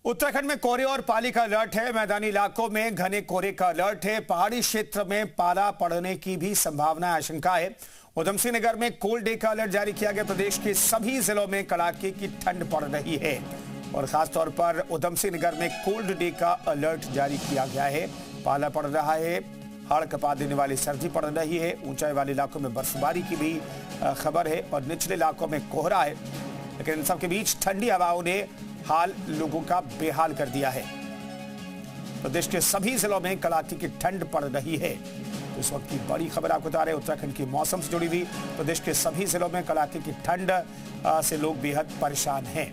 उत्तराखंड में कोहरे और पाली का अलर्ट है। मैदानी इलाकों में घने कोहरे का अलर्ट है। पहाड़ी क्षेत्र में पाला पड़ने की भी संभावना आशंका है। उधमसिंह नगर में कोल्ड डे का अलर्ट जारी किया गया। प्रदेश के सभी जिलों में कड़ाके की ठंड पड़ रही है और खासतौर पर उधमसिंह नगर में कोल्ड डे का अलर्ट जारी किया गया है। पाला पड़ रहा है, हाड़ कपा देने वाली सर्दी पड़ रही है। ऊंचाई वाले इलाकों में बर्फबारी की भी खबर है और निचले इलाकों में कोहरा है। लेकिन इन सबके बीच ठंडी हवाओं ने हाल लोगों का बेहाल कर दिया है। प्रदेश के सभी जिलों में कड़ाके की ठंड पड़ रही है। तो इस वक्त की बड़ी खबर आपको बता रहे हैं उत्तराखंड के मौसम से जुड़ी हुई। प्रदेश के सभी जिलों में कड़ाके की ठंड से लोग बेहद परेशान हैं।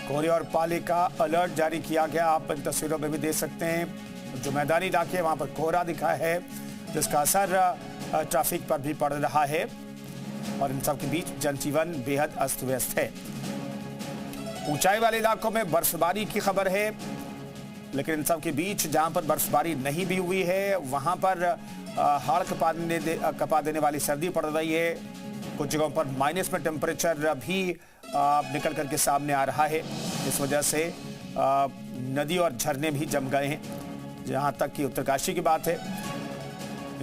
कोहरे और पाले का अलर्ट जारी किया गया। आप इन तस्वीरों में भी देख सकते हैं। जो मैदानी इलाके वहां पर कोहरा दिखा है, जिसका असर ट्रैफिक पर भी पड़ रहा है और इन सब के बीच जनजीवन बेहद अस्त व्यस्त है। ऊंचाई वाले इलाकों में बर्फबारी की खबर है, लेकिन इन सब के बीच जहां पर बर्फबारी नहीं भी हुई है वहां पर हाड़ कपा देने वाली सर्दी पड़ रही है। कुछ जगहों पर माइनस में टेम्परेचर भी निकल करके सामने आ रहा है। इस वजह से नदी और झरने भी जम गए हैं, जहां तक कि उत्तरकाशी की बात है।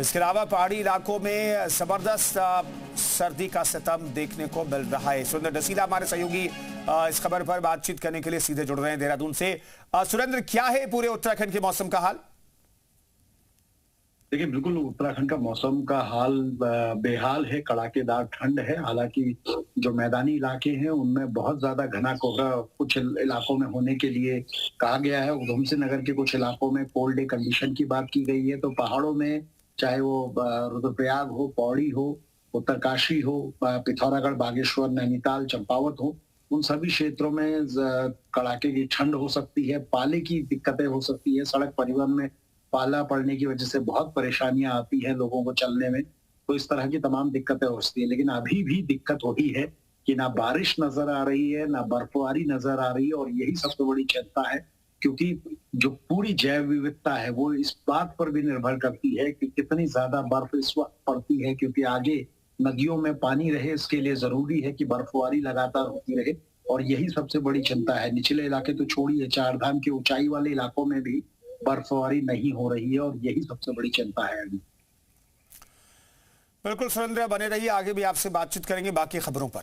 इसके अलावा पहाड़ी इलाकों में जबरदस्त सर्दी का सितम देखने को मिल रहा है। सुरेंद्र डसीला हमारे सहयोगी इस खबर पर बातचीत करने के लिए सीधे जुड़ रहे हैं देहरादून से। सुरेंद्र, क्या है पूरे उत्तराखंड के मौसम का हाल? देखिए, बिल्कुल उत्तराखंड का मौसम का हाल बेहाल है। कड़ाकेदार ठंड है। हालांकि जो मैदानी इलाके हैं उनमें बहुत ज्यादा घना कोहरा कुछ इलाकों में होने के लिए कहा गया है। उधमसिंह नगर के कुछ इलाकों में कोल्ड डे कंडीशन की बात की गई है। तो पहाड़ों में चाहे वो रुद्रप्रयाग हो, पौड़ी हो, उत्तरकाशी हो, पिथौरागढ़, बागेश्वर, नैनीताल, चंपावत हो, उन सभी क्षेत्रों में कड़ाके की ठंड हो सकती है। पाले की दिक्कतें हो सकती है। सड़क परिवहन में पाला पड़ने की वजह से बहुत परेशानियां आती हैं लोगों को चलने में। तो इस तरह की तमाम दिक्कतें हो सकती है। लेकिन अभी भी दिक्कत वही है कि ना बारिश नजर आ रही है, ना बर्फबारी नजर आ रही है। और यही सबसे बड़ी चिंता है, क्योंकि जो पूरी जैव विविधता है वो इस बात पर भी निर्भर करती है कि कितनी ज्यादा बर्फ इस वक्त पड़ती है। क्योंकि आगे नदियों में पानी रहे, इसके लिए जरूरी है कि बर्फबारी लगातार होती रहे। और यही सबसे बड़ी चिंता है। निचले इलाके तो छोड़िए, चार धाम के ऊंचाई वाले इलाकों में भी बर्फबारी नहीं हो रही है और यही सबसे बड़ी चिंता है अभी। बिल्कुल सुरेंद्र, बने रहिए, आगे भी आपसे बातचीत करेंगे बाकी खबरों पर।